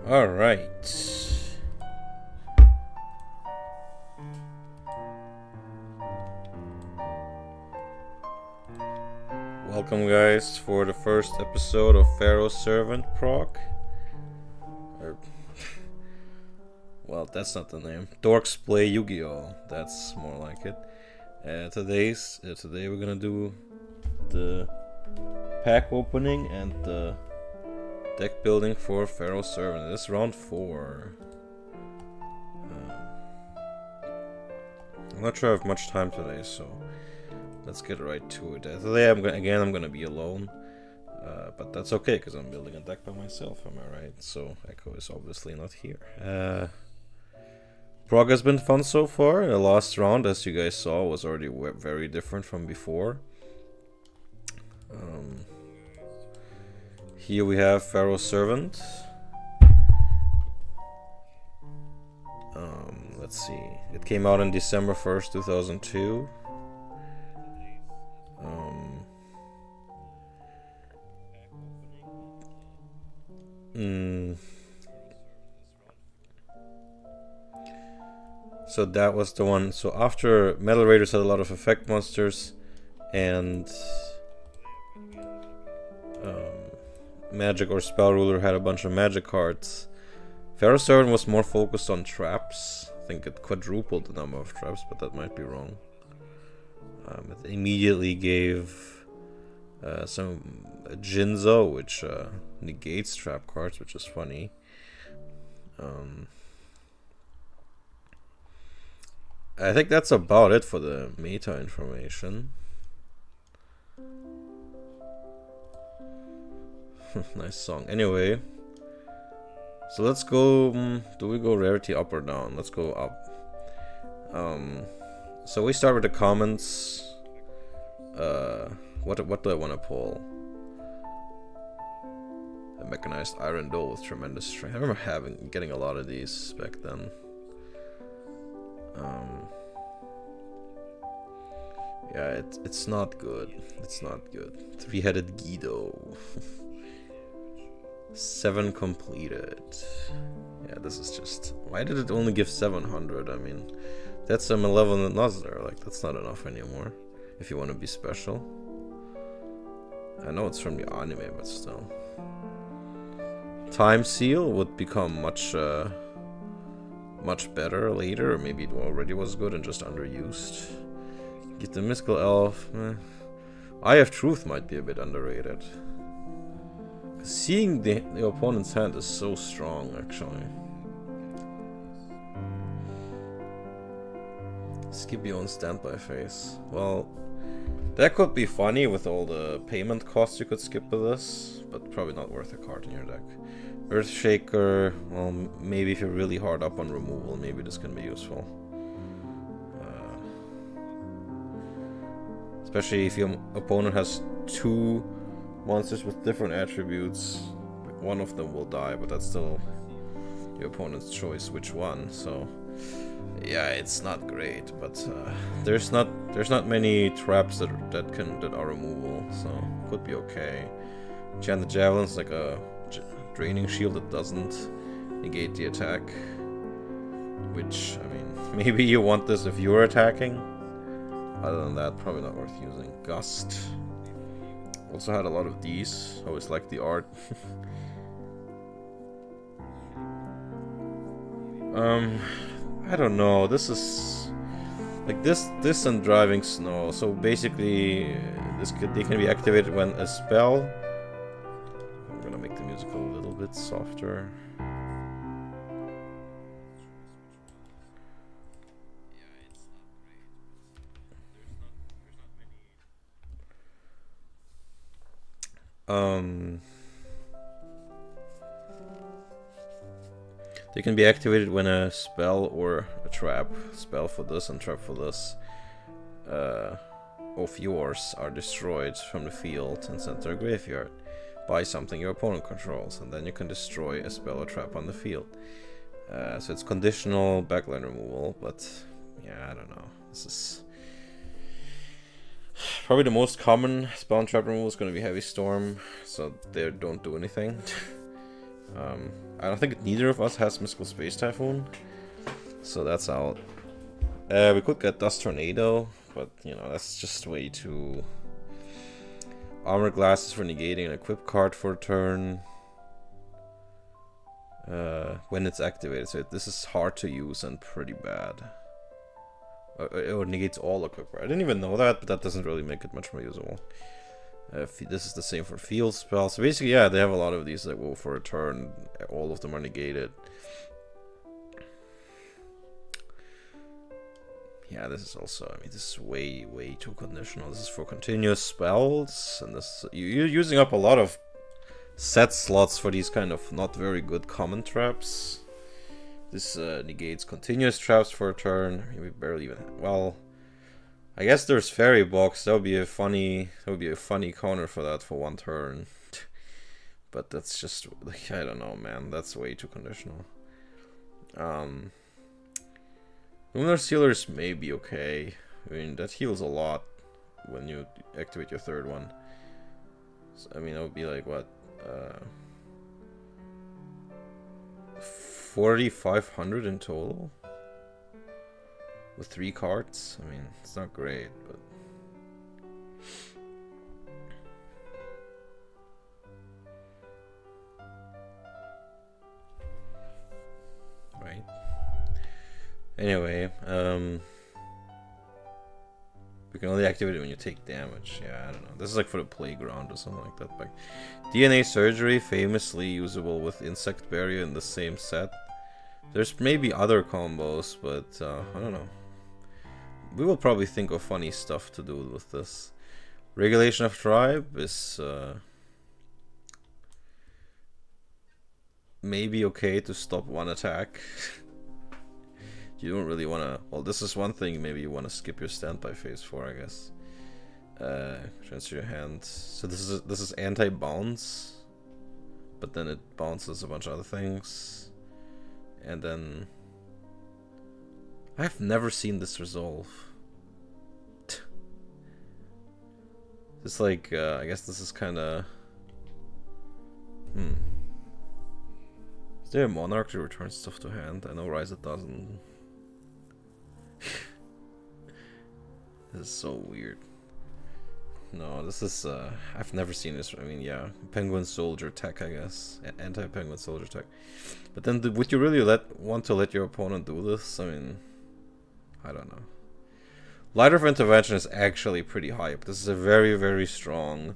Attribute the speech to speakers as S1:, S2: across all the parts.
S1: All right. Welcome, guys, for the first episode of Pharaoh's Servant Proc. Well, that's not the name. Dorks play Yu-Gi-Oh! That's more like it. Today we're gonna do the pack opening and the deck building for Pharaoh's Servant. This is round 4. I'm not sure I have much time today, so let's get right to it. Today I'm gonna be alone, but that's okay because I'm building a deck by myself. Am I right? So Echo is obviously not here. Prog has been fun so far. The last round, as you guys saw, was already very different from before. Here we have Pharaoh's Servant. Let's see. It came out on December 1st, 2002. So that was the one. So after Metal Raiders had a lot of effect monsters and Magic or Spell Ruler had a bunch of magic cards, Pharaoh's Servant was more focused on traps. I think it quadrupled the number of traps, but that might be wrong. It immediately gave some Jinzo, which negates trap cards, which is funny. I think that's about it for the meta information. Nice song. Anyway, so let's go. Do we go rarity up or down? Let's go up. So we start with the comments. What do I want to pull? A mechanized iron doll with tremendous strength. I remember getting a lot of these back then. Yeah, it's not good. It's not good. 3-headed Guido. 7 completed. Yeah, this is just... Why did it only give 700? I mean, that's a Malevolent Nuzzler. Like, that's not enough anymore. If you want to be special. I know it's from the anime, but still. Time Seal would become much better later, or maybe it already was good and just underused. Get the Mystical Elf. Eye of Truth might be a bit underrated. Seeing the opponent's hand is so strong, actually. Scipio on standby phase. Well, that could be funny with all the payment costs you could skip with this, but probably not worth a card in your deck. Earthshaker, well, maybe if you're really hard up on removal, maybe this can be useful. Especially if your opponent has 2 monsters with different attributes. One of them will die, but that's still your opponent's choice which one. So yeah, it's not great, but there's not many traps that are removable, so could be okay. Enchanted Javelin's like a draining shield that doesn't negate the attack, which, I mean, maybe you want this if you're attacking. Other than that, probably not worth using. Gust. Also had a lot of these. Always liked the art. I don't know. This is like this and driving snow. So basically, they can be activated when a spell. I'm gonna make the music a little bit softer. They can be activated when a spell or a trap, spell for this and trap for this, of yours are destroyed from the field and sent to a graveyard by something your opponent controls, and then you can destroy a spell or trap on the field. So it's conditional backline removal, but yeah, I don't know. This is Probably the most common spawn trap removal is going to be Heavy Storm, so they don't do anything. I don't think neither of us has Mystical Space Typhoon, so that's out. We could get Dust Tornado, but you know, that's just way too... Armor Glasses for negating an equip card for a turn. When it's activated, so this is hard to use and pretty bad. Or negates all equip. I didn't even know that, but that doesn't really make it much more usable. This is the same for field spells. So basically, yeah, they have a lot of these that go for a turn. All of them are negated. Yeah, this is also, I mean, this is way too conditional. This is for continuous spells, and this you're using up a lot of set slots for these kind of not very good common traps. This negates continuous traps for a turn. I mean, we barely even, well, I guess there's Fairy Box. That would be a funny counter for that for one turn. But that's just, like, I don't know, man. That's way too conditional. Lunar Sealers may be okay. I mean, that heals a lot when you activate your third one. So, I mean, that would be like, what? 4,500 in total? With 3 cards? I mean, it's not great, but... Right. Anyway, we can only activate it when you take damage. Yeah, I don't know. This is like for the playground or something like that. But DNA Surgery, famously usable with Insect Barrier in the same set. There's maybe other combos, but I don't know. We will probably think of funny stuff to do with this. Regulation of Tribe is maybe okay to stop one attack. You don't really want to... Well, this is one thing. Maybe you want to skip your standby phase for, I guess. Transfer your hand. So this is anti-bounce, but then it bounces a bunch of other things, and then I've never seen this resolve. It's like I guess this is kind of... Is there a Monarch that returns stuff to hand? I know Rise it doesn't. This is so weird. No, this is I've never seen this. I mean, yeah, Penguin Soldier tech, I guess, anti-Penguin Soldier tech. But then, would you really want to let your opponent do this? I mean, I don't know. Light of Intervention is actually pretty hype. This is a very strong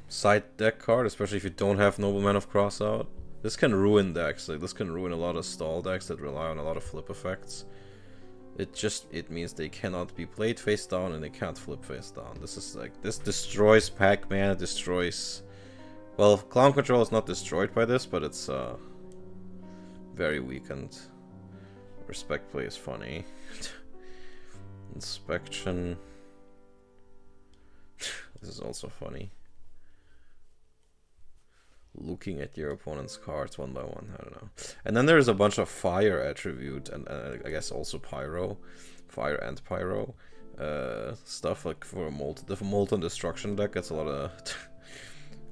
S1: side deck card, especially if you don't have Nobleman of Crossout. This can ruin decks. Like, this can ruin a lot of stall decks that rely on a lot of flip effects. It means they cannot be played face down and they can't flip face down. This is like, this destroys Pac-Man, it destroys... Well, Clown Control is not destroyed by this, but it's very weakened. Respect Play is funny. Inspection. This is also funny. Looking at your opponent's cards one by one, I don't know. And then there's a bunch of fire attribute and I guess also pyro, fire and pyro stuff, like for the Molten Destruction deck. That's a lot of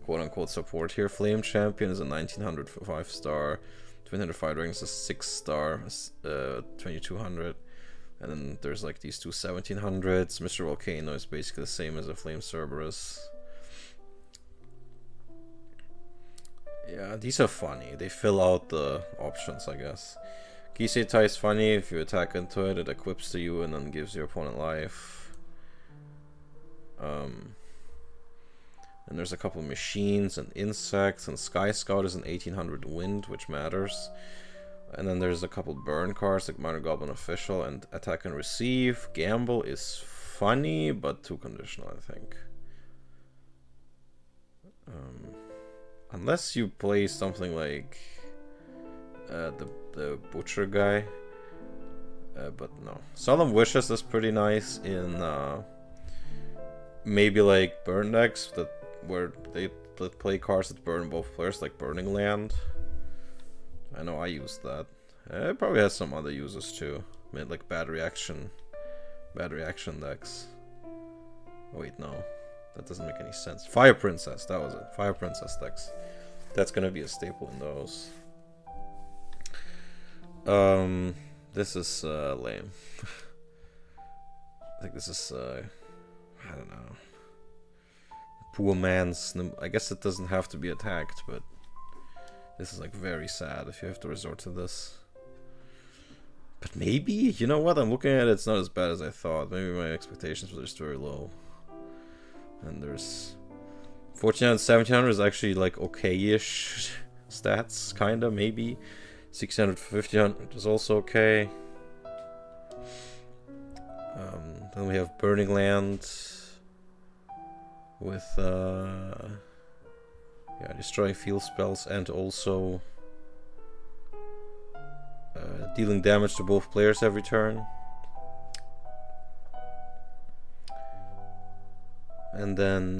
S1: quote-unquote support here. Flame Champion is a 1900 for 5-star, 200 Fire Dragons is 6-star, 2200, and then there's like these two 1700s. Mr. Volcano is basically the same as a Flame Cerberus. Yeah, these are funny. They fill out the options, I guess. Kiseitai is funny. If you attack into it, it equips to you and then gives your opponent life. And there's a couple of machines and insects, and Sky Scout is an 1800 wind, which matters. And then there's a couple burn cards like Minor Goblin Official and Attack and Receive. Gamble is funny, but too conditional, I think. Unless you play something like the Butcher guy. But no. Solemn Wishes is pretty nice in maybe like burn decks where they play cards that burn both players, like Burning Land. I know I used that. It probably has some other uses too. I mean, like bad reaction decks. Wait, no. That doesn't make any sense. Fire Princess, that was it. Fire Princess decks. That's gonna be a staple in those. This is lame. I think this is I don't know. Poor man's. I guess it doesn't have to be attacked, but this is like very sad if you have to resort to this. But maybe, you know what? I'm looking at it. It's not as bad as I thought. Maybe my expectations were just very low. And there's 1400, 1700 is actually like okay-ish stats, kinda, maybe. 600, 1500 is also okay. Then we have Burning Land with yeah, destroying field spells and also dealing damage to both players every turn. And then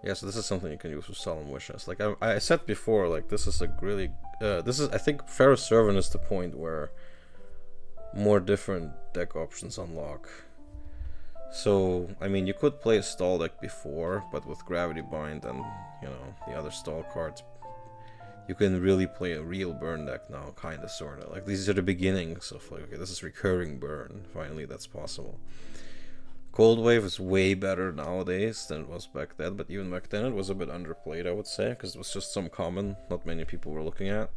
S1: yeah, so this is something you can use with Solemn Wishes. Like I said before, like this is a really this is, I think Pharaoh's Servant is the point where more different deck options unlock. So I mean, you could play a stall deck before, but with Gravity Bind and, you know, the other stall cards, you can really play a real burn deck now, kinda, sorta. Like these are the beginnings of like, okay, this is recurring burn. Finally, that's possible. Cold Wave is way better nowadays than it was back then, but even back then it was a bit underplayed, I would say, because it was just some common not many people were looking at.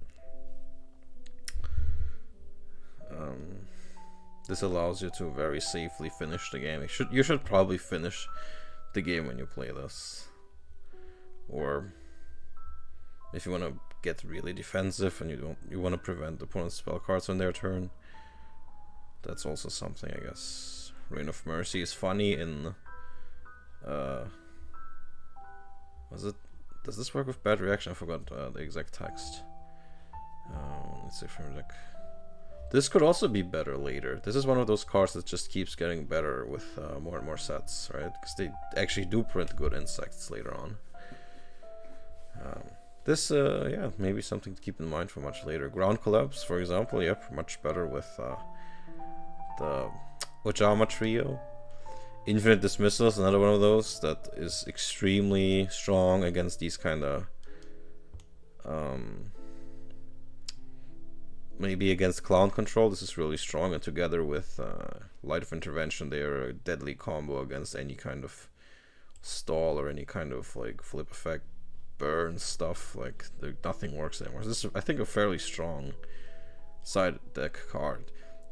S1: This allows you to very safely finish the game. You should probably finish the game when you play this. Or if you want to get really defensive and you want to prevent opponent's spell cards on their turn, that's also something, I guess. Reign of Mercy is funny in does this work with bad reaction? I forgot the exact text. Let's see from deck. This could also be better later. This is one of those cards that just keeps getting better with more and more sets, right? Because they actually do print good insects later on. This, yeah, maybe something to keep in mind for much later. Ground Collapse, for example, yep, much better with the Ojama Trio. Infinite Dismissal is another one of those that is extremely strong against these kind of maybe against Clown Control. This is really strong, and together with Light of Intervention, they are a deadly combo against any kind of stall or any kind of like flip effect burn stuff. Like nothing works anymore. This is, I think, a fairly strong side deck card.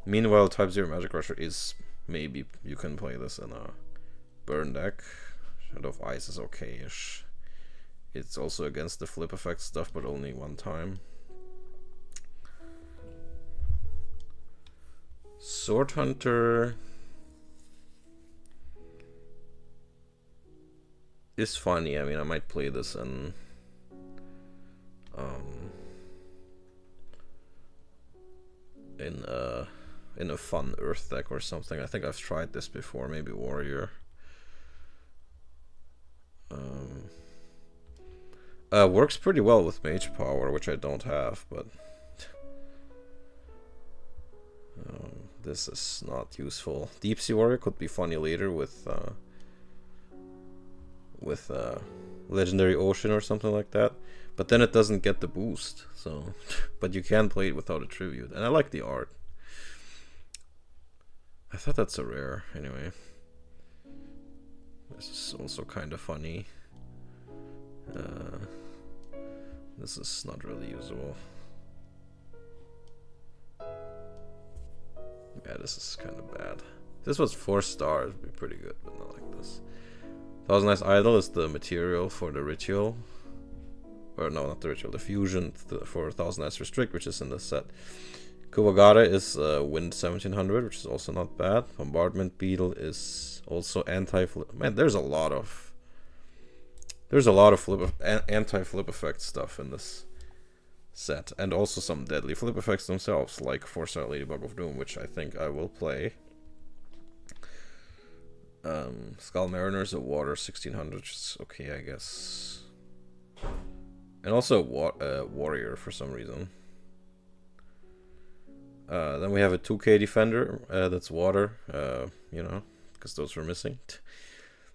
S1: Meanwhile, Type 0 Magic Rusher is, maybe you can play this in a burn deck. Shadow of Ice is okay-ish. It's also against the flip effect stuff, but only one time. Sword Hunter is funny. I mean, I might play this in a fun Earth deck or something. I think I've tried this before. Maybe Warrior. Works pretty well with Mage Power, which I don't have, but this is not useful. Deep Sea Warrior could be funny later with Legendary Ocean or something like that, but then it doesn't get the boost. So, but you can play it without a tribute, and I like the art. I thought that's a rare anyway. This is also kind of funny. This is not really usable. Yeah, this is kind of bad. If this was 4 stars, it'd be pretty good, but not like this. Thousand Eyes Idol is the material for the ritual. Or no, not the ritual, the fusion for Thousand Eyes Restrict, which is in the set. Kuwagara is Wind 1700, which is also not bad. Bombardment Beetle is also anti-flip. Man, there's a lot of anti-flip effect stuff in this set, and also some deadly flip effects themselves, like 4-star Ladybug of Doom, which I think I will play. Skull Mariner is a water 1600, which is okay, I guess. And also Warrior for some reason. Then we have a 2k defender, that's water, you know, because those were missing.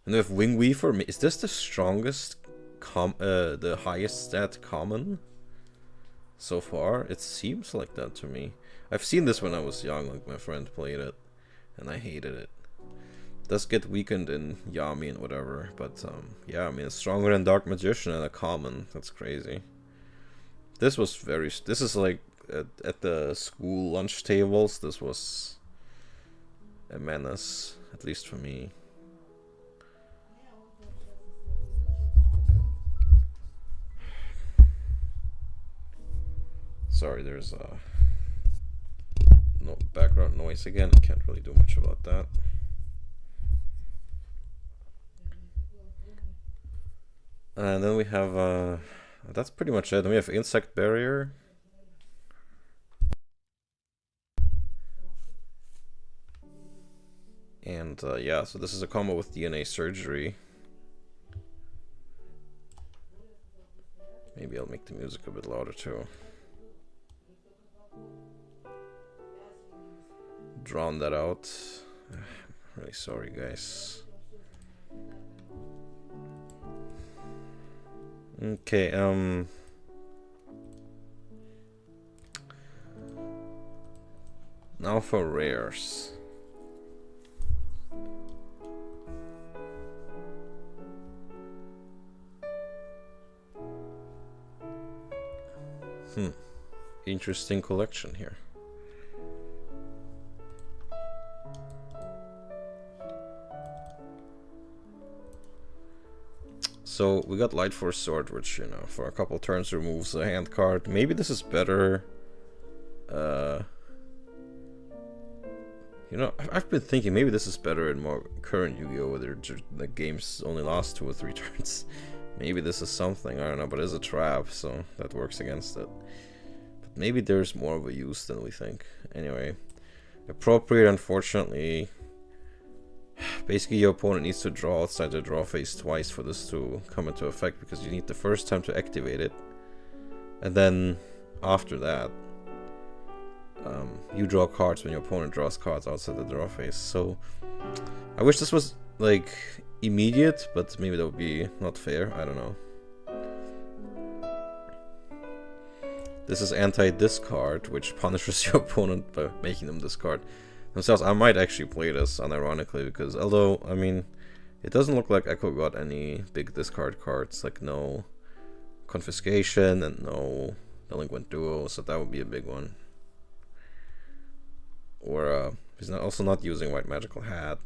S1: And we have Wing Weaver. Is this the strongest, the highest stat common so far? It seems like that to me. I've seen this when I was young, like my friend played it, and I hated it. It does get weakened in Yami and whatever, but yeah, I mean, it's stronger than Dark Magician and a common. That's crazy. This was this is like at the school lunch tables. This was a menace, at least for me. Sorry, there's no background noise again. I can't really do much about that. And then we have that's pretty much it. Then we have Insect Barrier. And yeah, so this is a combo with DNA Surgery. Maybe I'll make the music a bit louder too. Drawn that out. Really sorry, guys. Okay, now for rares. Interesting collection here. So we got Light Force Sword, which, you know, for a couple turns removes a hand card. Maybe this is better. You know, I've been thinking maybe this is better in more current Yu-Gi-Oh! Where the games only last 2 or 3 turns. Maybe this is something, I don't know, but it's a trap, so that works against it. But maybe there's more of a use than we think. Anyway, appropriate, unfortunately. Basically, your opponent needs to draw outside the draw phase twice for this to come into effect, because you need the first time to activate it, and then after that, you draw cards when your opponent draws cards outside the draw phase. So, I wish this was like immediate, but maybe that would be not fair. I don't know. This is anti-discard, which punishes your opponent by making them discard themselves. I might actually play this unironically, because although, I mean, it doesn't look like Echo got any big discard cards, like no Confiscation and no Delinquent Duo, so that would be a big one. Or he's also not using White Magical Hat.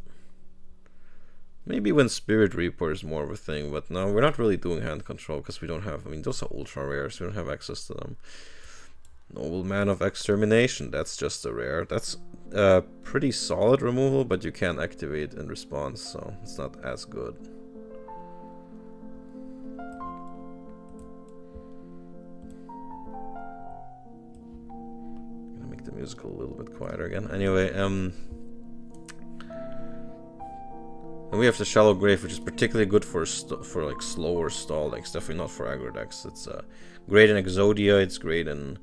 S1: Maybe when Spirit Reaper is more of a thing, but no, we're not really doing hand control because we don't have, I mean, those are ultra rares, we don't have access to them. Noble Man of Extermination, that's just a rare. That's pretty solid removal, but you can't activate in response, so it's not as good. Gonna make the music a little bit quieter again. Anyway, and we have the Shallow Grave, which is particularly good for like slower stall decks, definitely not for aggro decks. It's great in Exodia, it's great in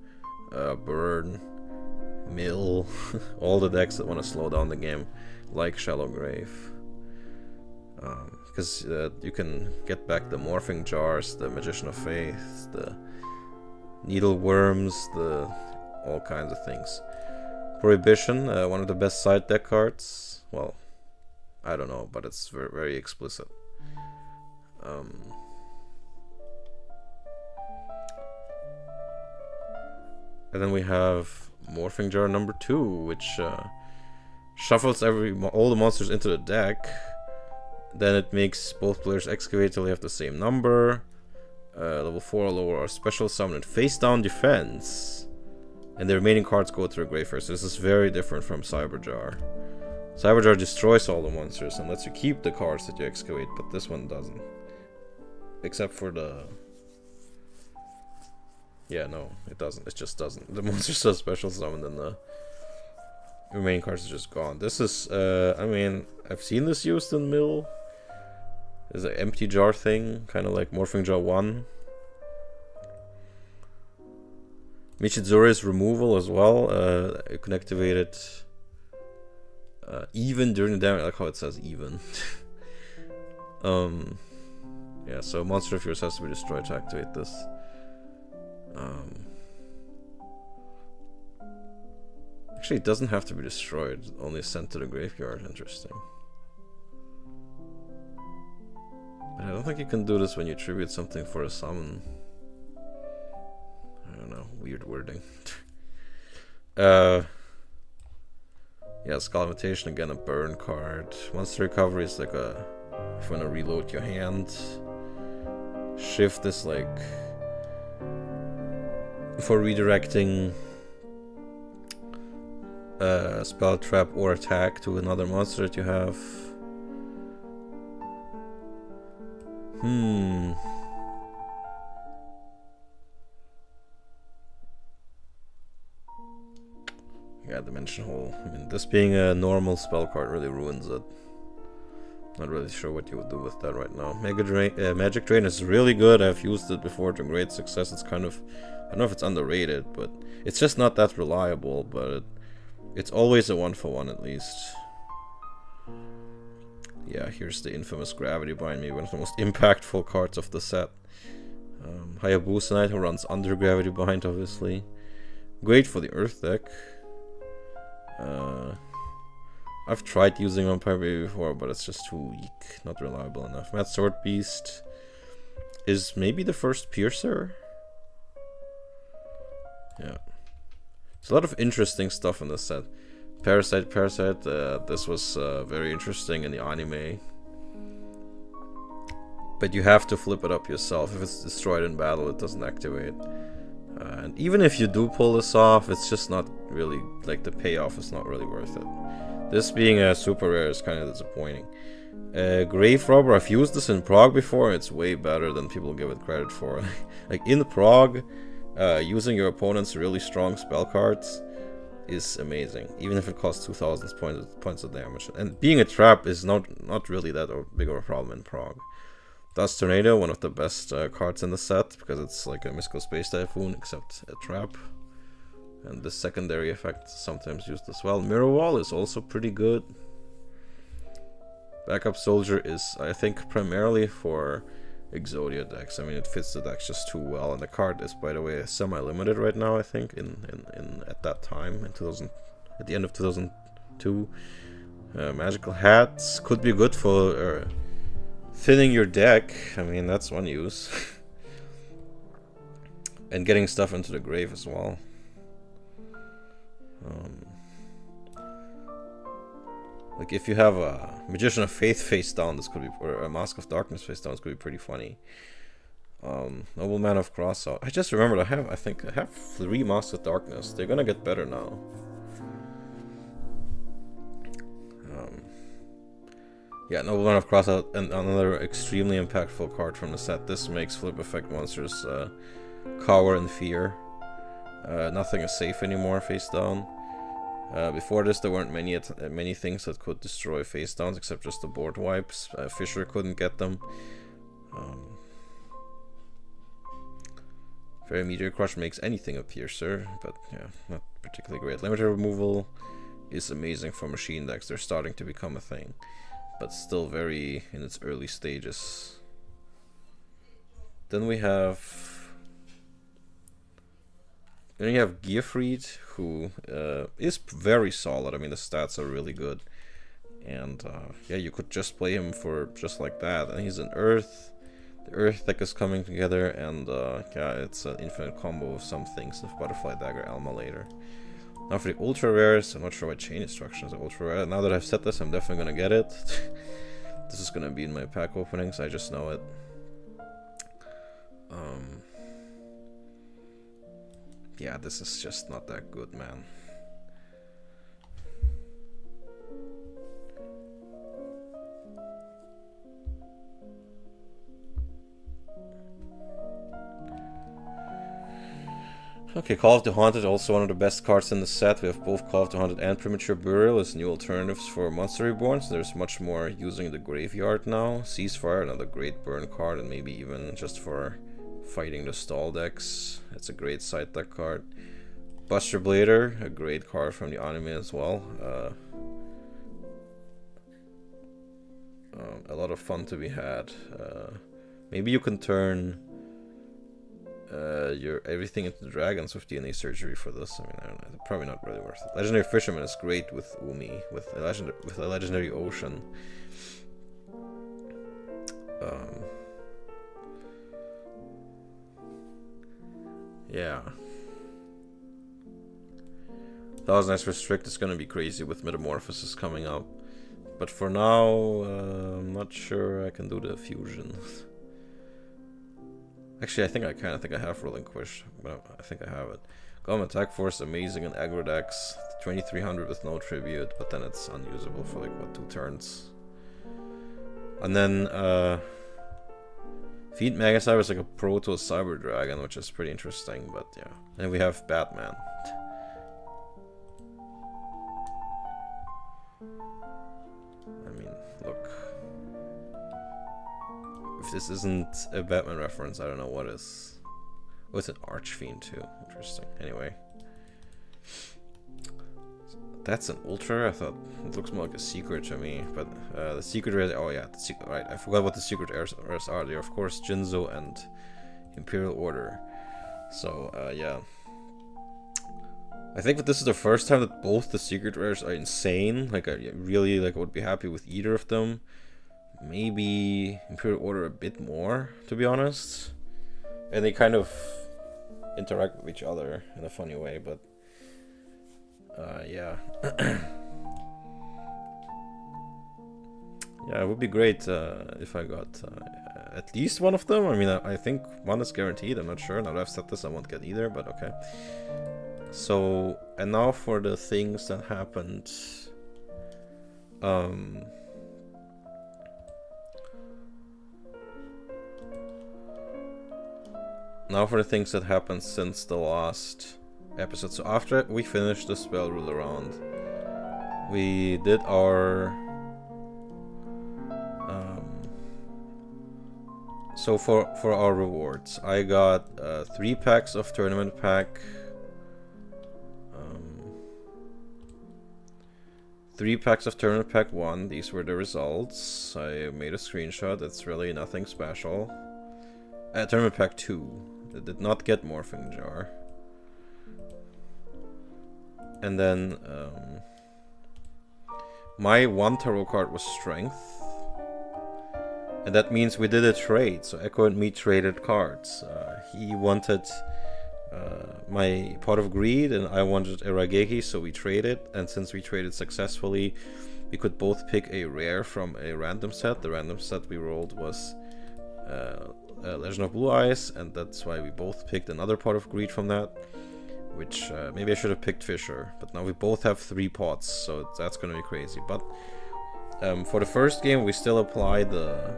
S1: Burn, Mill, all the decks that want to slow down the game, like Shallow Grave. Because you can get back the Morphing Jars, the Magician of Faith, the Needle Worms, all kinds of things. Prohibition, one of the best side deck cards. Well, I don't know, but it's very, very explicit. And then we have Morphing Jar number 2, which shuffles all the monsters into the deck. Then it makes both players excavate till they have the same number. Level 4 or lower are special summon and face down defense. And the remaining cards go to the graveyard. So this is very different from Cyberjar. Cyberjar destroys all the monsters and lets you keep the cards that you excavate, but this one doesn't. Except for the... Yeah, no, it doesn't. It just doesn't. The monsters are special summoned and the remaining cards are just gone. This is, I mean, I've seen this used in Mill. There's an empty jar thing, kind of like Morphing Jar 1. Michizori's removal as well. You can activate it even during the damage. I like how it says even. Yeah, so a monster of yours has to be destroyed to activate this. Actually, it doesn't have to be destroyed, only sent to the graveyard. Interesting. But I don't think you can do this when you tribute something for a summon. I don't know, weird wording. Yeah, Skull Invitation, again a burn card. Monster Recovery is like a, if you want to reload your hand. Shift is like for redirecting spell, trap, or attack to another monster that you have. Yeah, Dimension Hole. I mean, this being a normal spell card really ruins it. Not really sure what you would do with that right now. Magic Drain is really good. I've used it before to great success. It's kind of, I don't know if it's underrated, but it's just not that reliable. But it's always a 1-for-1 at least. Yeah, here's the infamous Gravity Bind, maybe one of the most impactful cards of the set. Hayabusa Knight, who runs under Gravity Bind, obviously. Great for the Earth deck. I've tried using Vampire Baby before, but it's just too weak, not reliable enough. Mad Sword Beast is maybe the first Piercer. Yeah. There's a lot of interesting stuff in this set. Parasite, this was very interesting in the anime. But you have to flip it up yourself. If it's destroyed in battle, it doesn't activate. And even if you do pull this off, it's just not really, like, the payoff is not really worth it. This being a super rare is kind of disappointing. Grave Robber, I've used this in Prague before, it's way better than people give it credit for. Like, in Prague, using your opponent's really strong spell cards is amazing, even if it costs 2,000 points of damage. And being a trap is not really that big of a problem in Prague. Dust Tornado, one of the best cards in the set, because it's like a Mystical Space Typhoon, except a trap. And the secondary effect is sometimes used as well. Mirror Wall is also pretty good. Backup Soldier is, I think, primarily for Exodia decks. I mean, it fits the decks just too well. And the card is, by the way, semi-limited right now, I think, at that time, at the end of 2002. Magical Hats could be good for thinning your deck. I mean, that's one use. And getting stuff into the grave as well. Like, if you have a Magician of Faith face down, this could be, or a Mask of Darkness face down, this could be pretty funny. Nobleman of Crossout. I just remembered I think I have 3 Masks of Darkness. They're gonna get better now. Yeah, Nobleman of Crossout, and another extremely impactful card from the set. This makes flip effect monsters cower in fear. Nothing is safe anymore face down. Before this, there weren't many things that could destroy face downs except just the board wipes. Fisher couldn't get them. Fairy Meteor Crush makes anything a piercer, but yeah, not particularly great. Limiter Removal is amazing for machine decks. They're starting to become a thing, but still very in its early stages. Then we have Gearfried, who is very solid. I mean, the stats are really good. And yeah, you could just play him for just like that. And he's an Earth. The Earth deck is coming together. And yeah, it's an infinite combo of some things. Of Butterfly Dagger, Alma later. Now for the Ultra Rares, I'm not sure what Chain Instructions are Ultra Rare. Now that I've said this, I'm definitely going to get it. This is going to be in my pack openings. I just know it. Yeah, this is just not that good, man. Okay, Call of the Haunted, also one of the best cards in the set. We have both Call of the Haunted and Premature Burial as new alternatives for Monster Reborn, so there's much more using the graveyard now. Ceasefire, another great burn card, and maybe even just for fighting the stall decks. It's a great side deck card. Buster Blader, a great card from the anime as well. A lot of fun to be had. Maybe you can turn your everything into dragons with DNA surgery for this. I mean, I don't know, probably not really worth it. Legendary Fisherman is great with Umi, with a legendary Ocean. Yeah. Thousand Eyes Restrict is gonna be crazy with Metamorphosis coming up. But for now, I'm not sure I can do the fusion. Actually, I think I can. I think I have Relinquish. But I think I have it. Golem Attack Force, amazing in aggro decks. 2300 with no tribute, but then it's unusable for like, what, 2 turns. And then, Feed Magacyber is like a Proto Cyber Dragon, which is pretty interesting, but yeah. And we have Batman. I mean, look. If this isn't a Batman reference, I don't know what is. Oh, it's an Archfiend too. Interesting. Anyway. That's an Ultra? I thought it looks more like a secret to me, but the secret rares. Oh yeah, right. I forgot what the secret rares are. They're of course Jinzo and Imperial Order. So yeah, I think that this is the first time that both the secret rares are insane. Like I really would be happy with either of them. Maybe Imperial Order a bit more, to be honest. And they kind of interact with each other in a funny way, but. Yeah. Yeah, it would be great if I got at least one of them. I mean, I think one is guaranteed. I'm not sure. Now that I've said this, I won't get either, but okay. So, and now for the things that happened. Now for the things that happened since the last episode. So after we finished the spell rule round, we did our so for our rewards, I got 3 packs of tournament pack, 3 packs of tournament pack 1. These were the results. I made a screenshot. It's really nothing special. Tournament pack 2. It did not get Morphing Jar. And then my 1 tarot card was Strength. And that means we did a trade. So Echo and me traded cards. He wanted my Pot of Greed and I wanted a Rageki, so we traded. And since we traded successfully, we could both pick a rare from a random set. The random set we rolled was Legend of Blue Eyes, and that's why we both picked another Pot of Greed from that. Which maybe I should have picked Fisher, but now we both have 3 pots, so that's gonna be crazy. But for the first game, we still apply the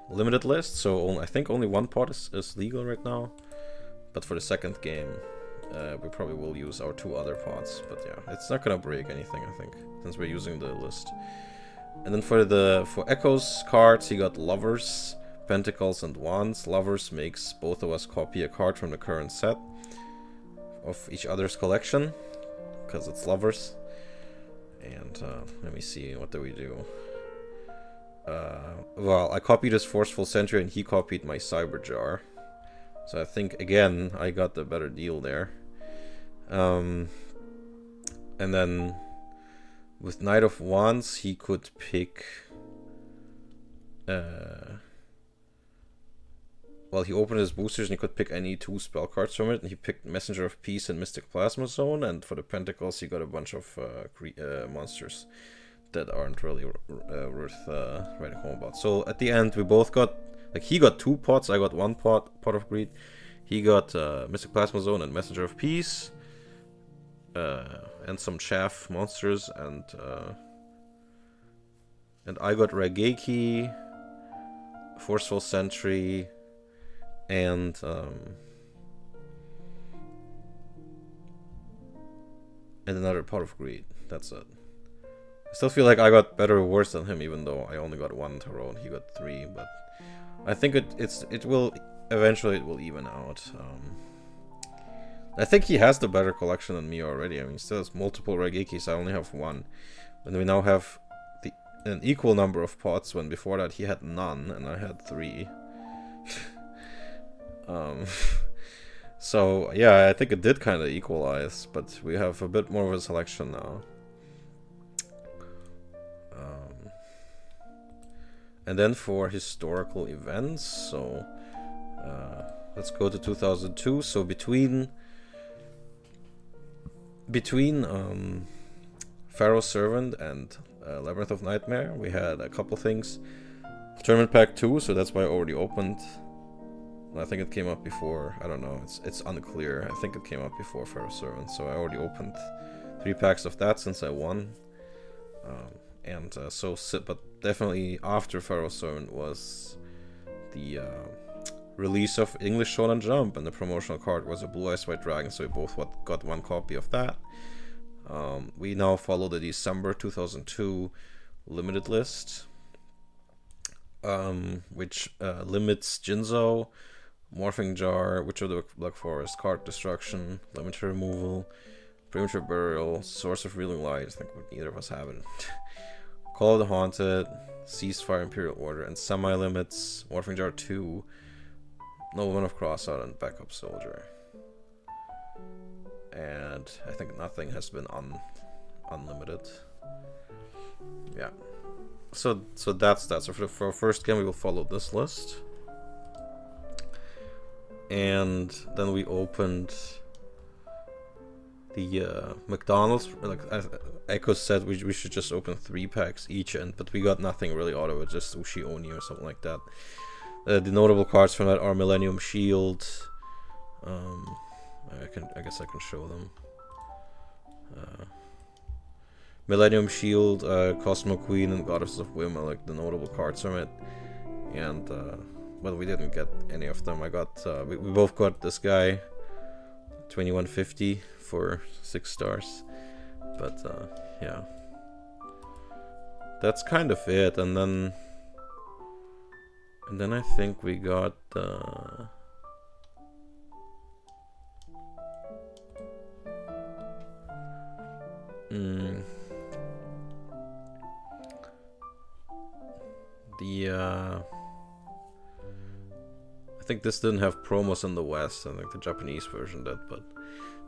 S1: limited list. So I think only 1 pot is legal right now. But for the second game, we probably will use our 2 other pots. But yeah, it's not gonna break anything, I think, since we're using the list. And then for Echo's cards, he got Lovers, Pentacles, and Wands. Lovers makes both of us copy a card from the current set of each other's collection, because it's Lovers. And let me see, what do we do? Well, I copied his Forceful Sentry and he copied my Cyber Jar. So I think, again, I got the better deal there. And then with Knight of Wands, he could pick... Well, he opened his boosters and he could pick any 2 spell cards from it. And he picked Messenger of Peace and Mystic Plasma Zone. And for the Pentacles, he got a bunch of monsters that aren't really worth writing home about. So at the end, we both got... Like, he got 2 pots, I got 1 pot of Greed. He got Mystic Plasma Zone and Messenger of Peace. And some chaff monsters. And I got Rageki, Forceful Sentry... And another Pot of Greed. That's it. I still feel like I got better rewards than him, even though I only got 1 tarot and he got 3. But I think it will eventually even out. I think he has the better collection than me already. I mean, he still has multiple Raigekis. I only have one. And we now have an equal number of pots, when before that he had none and I had 3. So yeah, I think it did kind of equalize, but we have a bit more of a selection now. And then for historical events, so let's go to 2002. So between Pharaoh's Servant and Labyrinth of Nightmare, we had a couple things. Tournament Pack 2, so that's why I already opened. I think it came up before. I don't know. It's unclear. I think it came up before Pharaoh's Servant, so I already opened 3 packs of that since I won. But definitely after Pharaoh's Servant was the release of English Shonen Jump, and the promotional card was a Blue Eyes White Dragon, so we both got 1 copy of that. We now follow the December 2002 limited list, which limits Jinzo, Morphing Jar, Witch of the Black Forest, Card Destruction, Limited Removal, Premature Burial, Source of Reeling Light. I think neither of us have it. Call of the Haunted, Ceasefire, Imperial Order, and semi-limits Morphing Jar 2, Nobleman of Crossout, and Backup Soldier. And I think nothing has been unlimited. Yeah. So that's that. So for our first game, we will follow this list. And then we opened the McDonald's. Like Echo said, we should just open 3 packs each, but we got nothing really out of it, just Ushi Oni or something like that. The notable cards from that are Millennium Shield. I guess I can show them. Millennium Shield, Cosmo Queen, and Goddess of Whim are like the notable cards from it. And well, we didn't get any of them. I got we both got this guy 2150 for 6 stars. But yeah, that's kind of it. And then I think we got I think this didn't have promos in the West. I think the Japanese version did, but.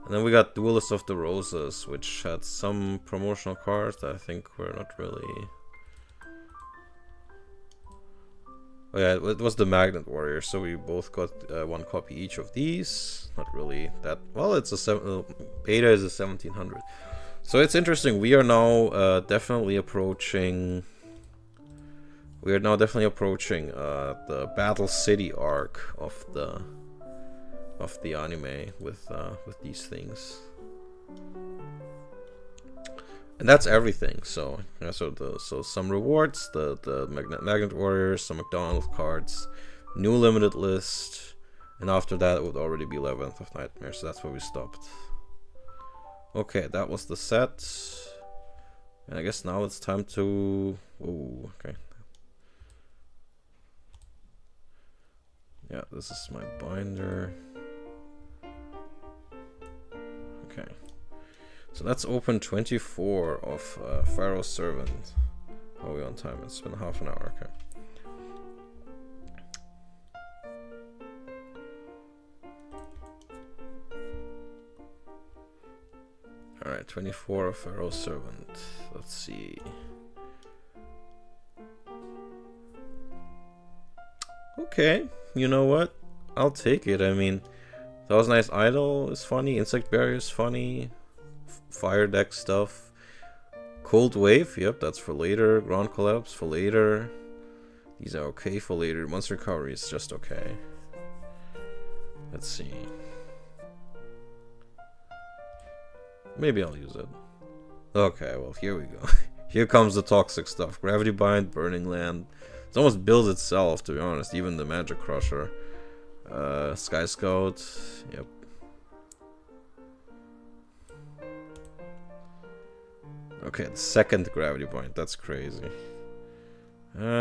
S1: And then we got Duelist of the Roses, which had some promotional cards that I think were not really. Oh yeah, it was the Magnet Warrior, so we both got 1 copy each of these. Not really that well. It's a beta is a 1700. So it's interesting. We are now definitely approaching. The Battle City arc of the anime with these things, and that's everything. So so some rewards, the Magnet Warriors, some McDonald's cards, new limited list, and after that it would already be 11th of Nightmare. So that's where we stopped. Okay, that was the set, and I guess now it's time to. Oh, okay. Yeah, this is my binder. Okay, so let's open 24 of Pharaoh's Servant. How are we on time? It's been half an hour. Okay. Alright, 24 of Pharaoh's Servant. Let's see. Okay, you know what? I'll take it. I mean, Thousand Eyes Idol is funny, Insect Barrier is funny, Fire Deck stuff, Cold Wave, yep, that's for later, Ground Collapse for later, these are okay for later, Monster Recovery is just okay. Let's see. Maybe I'll use it. Okay, well, here we go. Here comes the toxic stuff. Gravity Bind, Burning Land. It almost builds itself, to be honest, even the Magic Crusher. Sky Scout, yep. Okay, the second Gravity Point, that's crazy.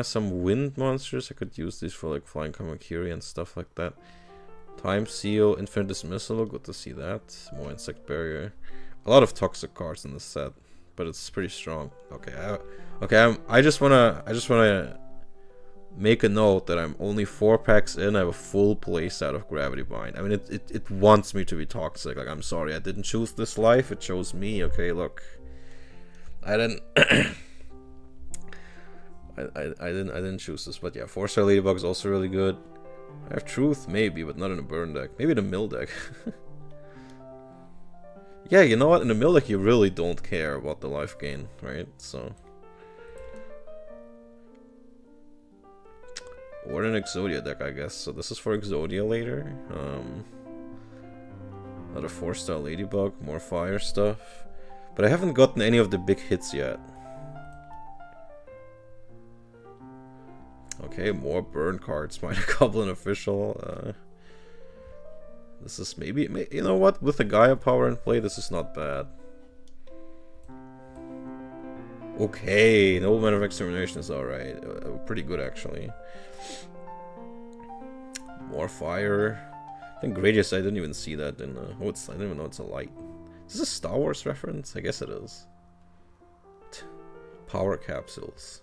S1: Some wind monsters. I could use these for like flying Kamakiri and stuff like that. Time Seal, Infinite Dismissal. Good to see that. More Insect Barrier. A lot of toxic cards in this set, but it's pretty strong. Okay, I just wanna make a note that I'm only 4 packs in. I have a full play set of Gravity Bind. I mean, it wants me to be toxic. Like, I'm sorry, I didn't choose this life. It chose me. Okay, look, I didn't. I didn't choose this, but yeah, 4-star Ladybug is also really good. I have Truth, maybe, but not in a burn deck. Maybe in a mill deck. Yeah, you know what? In a mill deck, you really don't care about the life gain, right? So, or an Exodia deck, I guess. So this is for Exodia later. Another 4-star Ladybug, more fire stuff, but I haven't gotten any of the big hits yet. Okay, more burn cards. Minor Goblin official. This is maybe, you know what? With the Gaia power in play, this is not bad. Okay, Nobleman of Extermination is alright. Pretty good, actually. More fire. I think Gradius, I didn't even see that in. I didn't even know it's a light. Is this a Star Wars reference? I guess it is. Power capsules.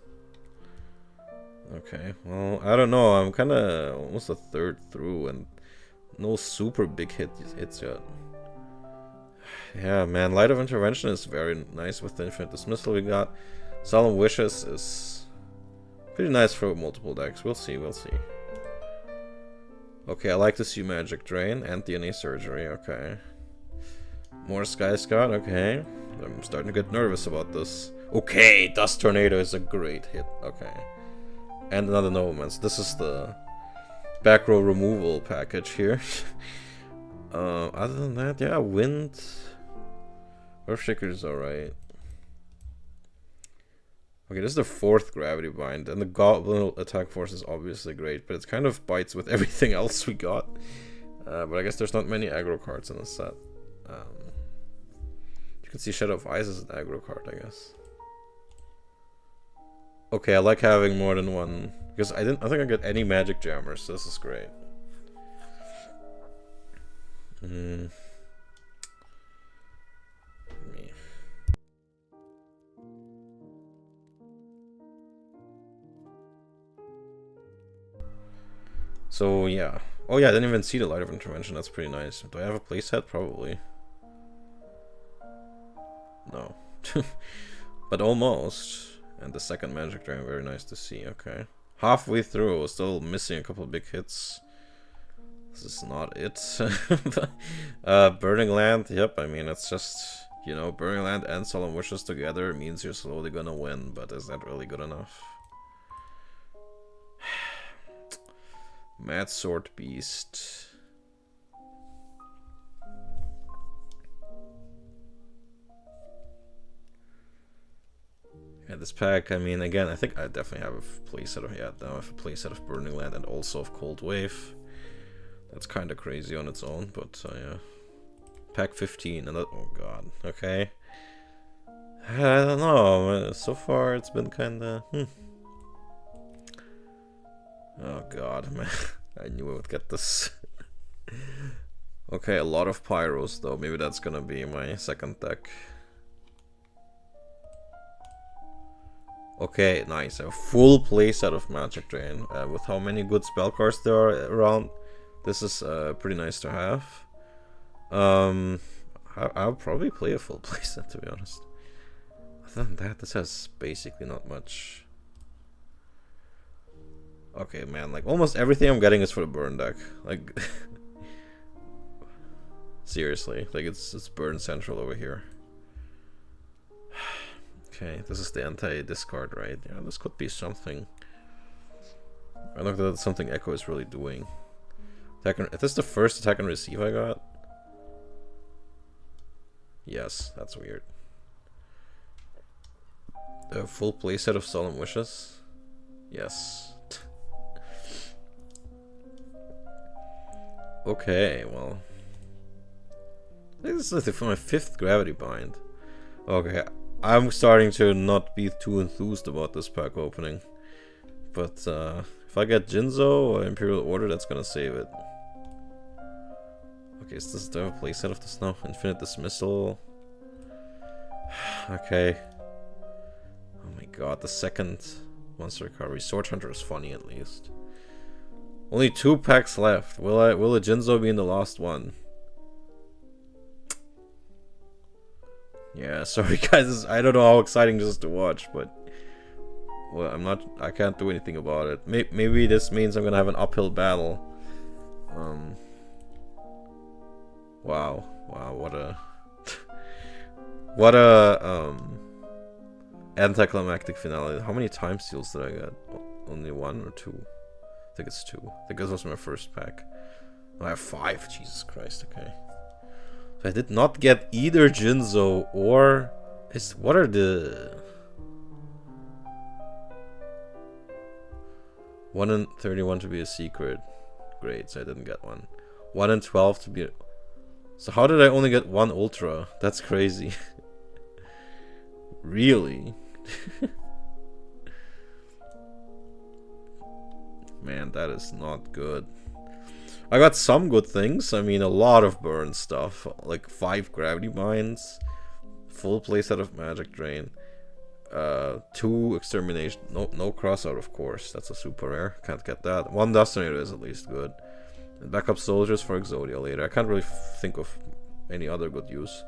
S1: Okay, well, I don't know. I'm kind of almost a third through, and no super big hits yet. Yeah, man, Light of Intervention is very nice with the Infinite Dismissal we got. Solemn Wishes is pretty nice for multiple decks. We'll see, we'll see. Okay, I like to see Magic Drain and DNA Surgery, okay. More Sky Scout, okay. I'm starting to get nervous about this. Okay, Dust Tornado is a great hit, okay. And another Nobleman. So this is the back row removal package here. Other than that, yeah, Wind. Earthshaker is alright. Okay, this is the 4th Gravity Bind, and the Goblin attack force is obviously great, but it kind of bites with everything else we got. But I guess there's not many aggro cards in this set. You can see Shadow of Ice as an aggro card, I guess. Okay, I like having more than one, because I think I get any Magic Jammers, so this is great. So yeah. Oh yeah, I didn't even see the Light of Intervention. That's pretty nice. Do I have a playset? Probably. No. But almost. And the second Magic Drain, very nice to see. Okay. Halfway through, still missing a couple of big hits. This is not it. Burning Land, yep, I mean, it's just, you know, Burning Land and Solemn Wishes together means you're slowly gonna win, but is that really good enough? Mad Sword Beast. Yeah, this pack, I mean, again, I think I definitely have a playset of, yeah, now I have a playset of Burning Land and also of Cold Wave. That's kind of crazy on its own, but yeah. Pack 15, and that, oh god, okay. I don't know, so far it's been kind of, Oh god, man, I knew I would get this. Okay, a lot of Pyros though, maybe that's gonna be my second deck. Okay, nice, a full playset of Magic Drain, with how many good spell cards there are around. This is pretty nice to have. I'll probably play a full playset, to be honest. Other than that, this has basically not much. Okay, man, like almost everything I'm getting is for the burn deck. Like, seriously, like it's burn central over here. Okay, this is the anti-discard, right? Yeah, this could be something. I don't know that something Echo is really doing. Is this the first attack and receive I got? Yes, that's weird. A full playset of Solemn Wishes? Yes. Okay, well. This is for my 5th Gravity Bind. Okay, I'm starting to not be too enthused about this pack opening. But if I get Jinzo or Imperial Order, that's gonna save it. Okay, is this the playset of this now? Infinite Dismissal. Okay. Oh my god, the second monster recovery. Sword Hunter is funny at least. Only 2 packs left. Will a Jinzo be in the last one? Yeah, sorry guys, I don't know how exciting this is to watch, but well, I can't do anything about it. Maybe this means I'm gonna have an uphill battle. Wow, what a anticlimactic finale. How many time steals did I get? Only 1 or 2? I think it's 2. I think this was my first pack. I have 5. Jesus Christ. Okay. So I did not get either Jinzo or what are the 1 in 31 to be a secret? Great, so I didn't get one. 1 in 12 to be. So how did I only get 1 ultra? That's crazy. Really? Man, that is not good. I got some good things. I mean, a lot of burn stuff. Like 5 gravity mines. Full playset of magic drain. 2 extermination. No crossout, of course. That's a super rare. Can't get that. 1 destinator is at least good. And backup soldiers for Exodia later. I can't really think of any other good use.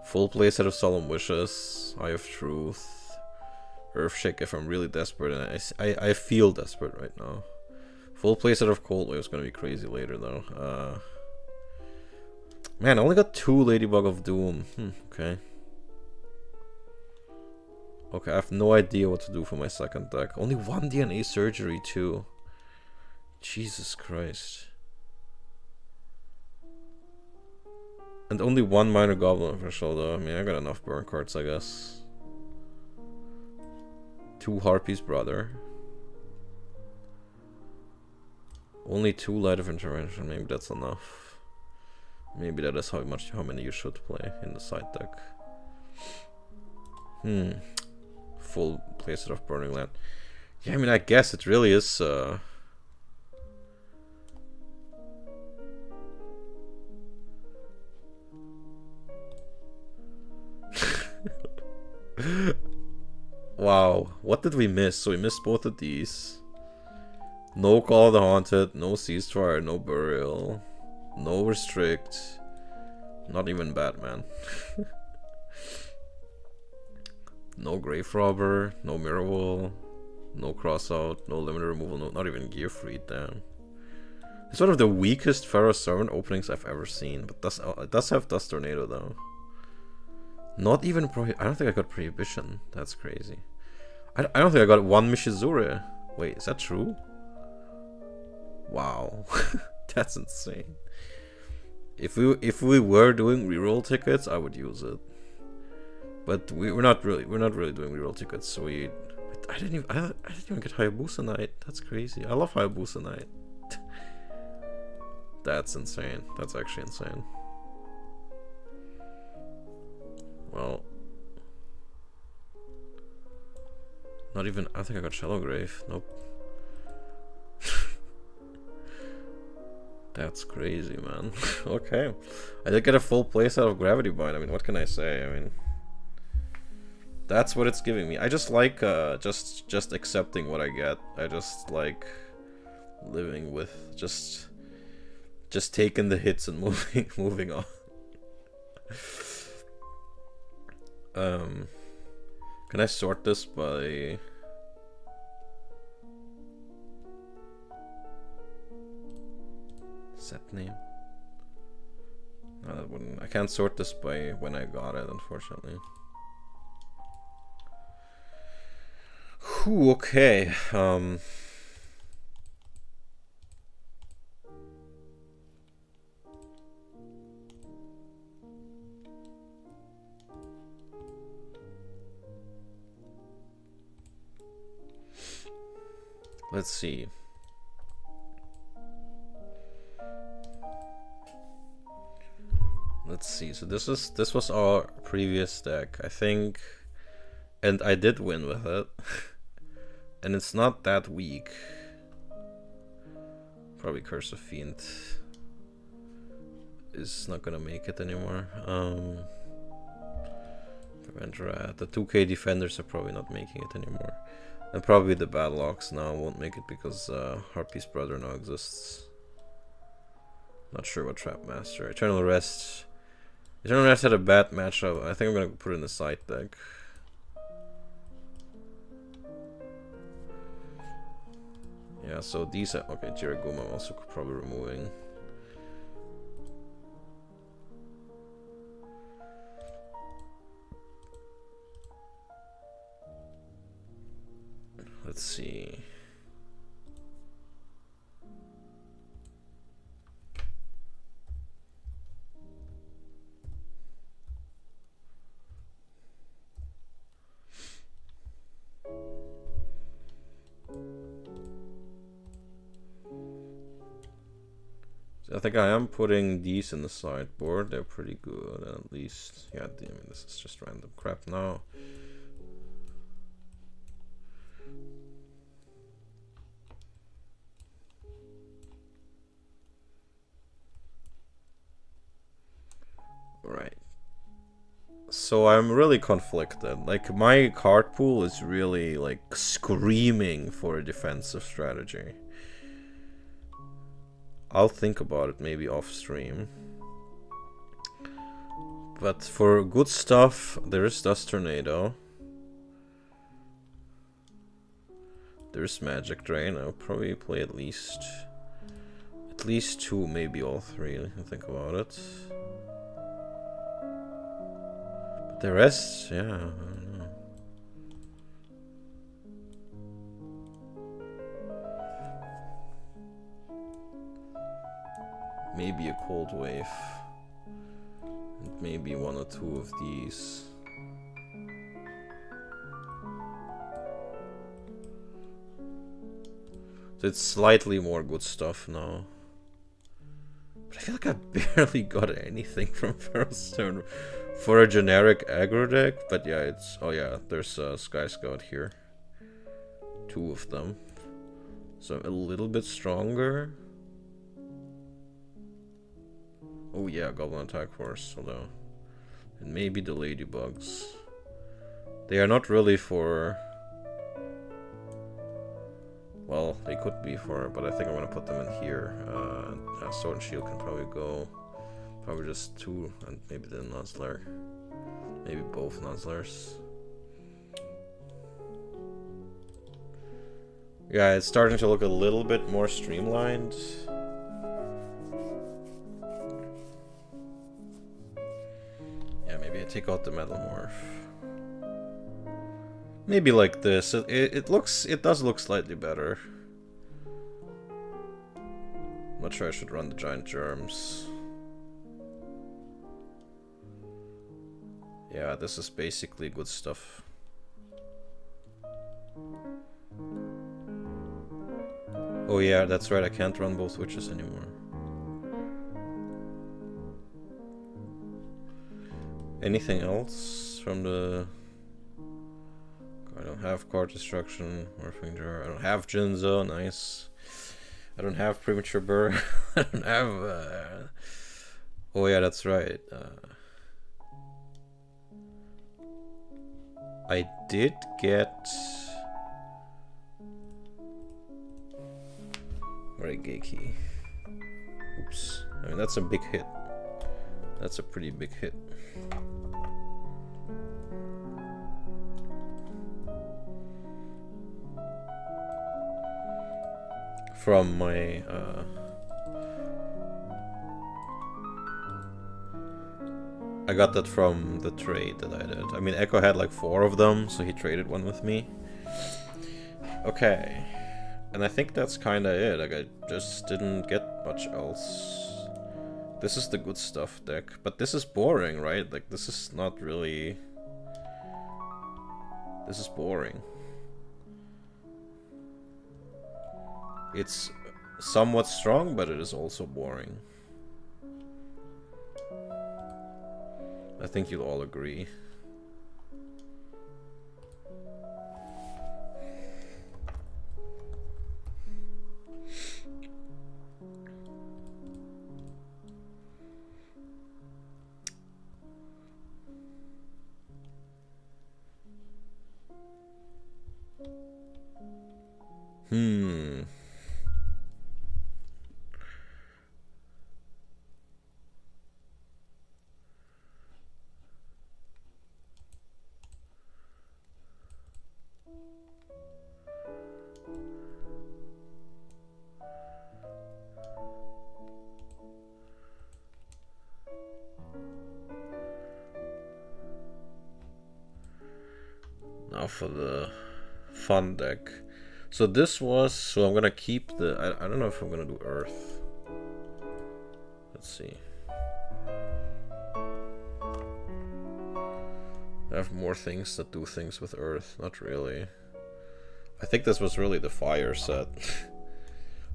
S1: Full playset of Solemn Wishes. Eye of Truth. Earthshake if I'm really desperate, and I feel desperate right now. Full playset of Cold Wave is gonna be crazy later though. Man, I only got 2 Ladybug of Doom. Okay. Okay, I have no idea what to do for my second deck. Only 1 DNA surgery too. Jesus Christ. And only 1 minor goblin official though. I mean, I got enough burn cards, I guess. 2 Harpy's brother. Only 2 Light of Intervention. Maybe that's enough. Maybe that is how many you should play in the side deck. Full playset of Burning Land. Yeah, I mean, I guess it really is. Wow, what did we miss? So we missed both of these. No Call of the Haunted, no Ceasefire, no Burial, no Restrict, not even Batman. No Grave Robber, no Mirror Wall, no Crossout, no Limited Removal, not even Gear Free, damn. It's one of the weakest Pharaoh Servant openings I've ever seen, but it does have Dust Tornado though. Not even I don't think I got Prohibition. That's crazy. I don't think I got 1 Mishizure. Wait, is that true? Wow. That's insane. If we were doing reroll tickets, I would use it. But we're not really doing reroll tickets, so I didn't even get Hayabusa Knight. That's crazy. I love Hayabusa Knight. That's insane. That's actually insane. Well, not even. I think I got Shallow Grave. Nope. That's crazy, man. Okay, I did get a full playset of Gravity Bind. I mean, what can I say? I mean, that's what it's giving me. I just like just accepting what I get. I just like living with just taking the hits and moving on. Can I sort this by set name? No, that wouldn't. I can't sort this by when I got it, unfortunately. Whew, okay. Let's see. let's see. So this was our previous deck, I think, and I did win with it, and it's not that weak. Probably Curse of Fiend is not gonna make it anymore. Prevent Rat. The 2k defenders are probably not making it anymore. And probably the Battle Ox now won't make it because Harpy's brother now exists. Not sure what Trap Master. Eternal Rest. Eternal Rest had a bad matchup. I think I'm gonna put it in the side deck. Yeah, so these are okay. Jiraguma I'm also probably removing. Let's see. I think I am putting these in the sideboard. They're pretty good, at least. Yeah, I mean, this is just random crap now. Right. So I'm really conflicted. Like, my card pool is really, like, screaming for a defensive strategy. I'll think about it maybe off stream. But for good stuff, there is Dust Tornado. There's Magic Drain. I'll probably play at least two, maybe all three. I think about it. But the rest, yeah, I don't know. Maybe a Cold Wave. And maybe one or two of these. So it's slightly more good stuff now. But I feel like I barely got anything from Pharaoh's turn for a generic aggro deck. But yeah, it's... Oh yeah, there's Sky Scout here. Two of them. So a little bit stronger. Oh yeah, Goblin Attack Force, although. And maybe the Ladybugs. They are not really for... Well, they could be for, but I think I'm gonna put them in here. Sword and Shield can probably go. Probably just two, and maybe the Nuzzler. Maybe both Nuzzlers. Yeah, it's starting to look a little bit more streamlined. Yeah, maybe I take out the Metal Morph. Maybe like this. It does look slightly better. I'm not sure I should run the Giant Germs. Yeah, this is basically good stuff. Oh yeah, that's right, I can't run both witches anymore. Anything else from the... I don't have Card Destruction, Morphing Jar. I don't have Jinzo, nice. I don't have Premature Burr. I don't have... Oh yeah, that's right. I did get... Regeki. Oops. I mean, that's a big hit. That's a pretty big hit. From my I got that from the trade that I did. I mean, Echo had like 4 of them, so he traded one with me. Okay. And I think that's kinda it. Like, I just didn't get much else. This is the good stuff deck. But this is boring, right? Like, this is not really... This is boring. It's somewhat strong, but it is also boring. I think you'll all agree. Now for the fun deck. So this was, so I'm gonna keep the, I don't know if I'm gonna do Earth. Let's see. I have more things that do things with Earth. Not really. I think this was really the fire set.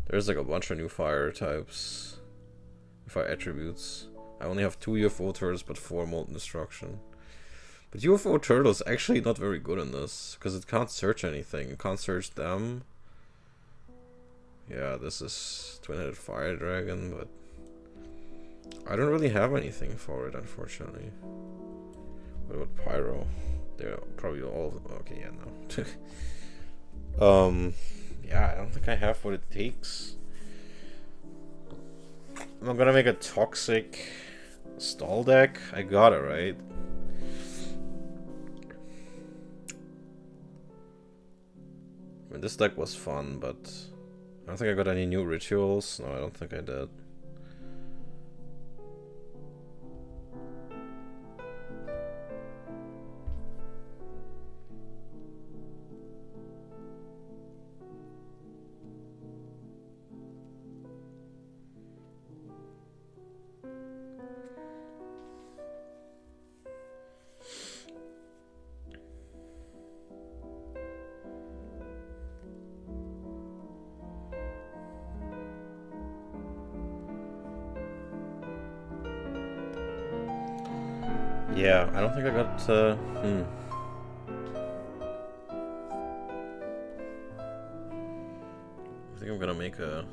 S1: There's like a bunch of new fire types. Fire attributes. I only have 2 UFO turtles but 4 molten destruction. But UFO turtle is actually not very good in this, because it can't search anything. It can't search them. Yeah, this is twin-headed fire dragon, but I don't really have anything for it, unfortunately. What about Pyro? They're probably all... Okay, yeah, no. Yeah, I don't think I have what it takes. I'm gonna make a toxic stall deck. I got it, right? I mean, this deck was fun, but I don't think I got any new rituals. No, I don't think I did. Yeah, I don't think I got, I think I'm gonna make a...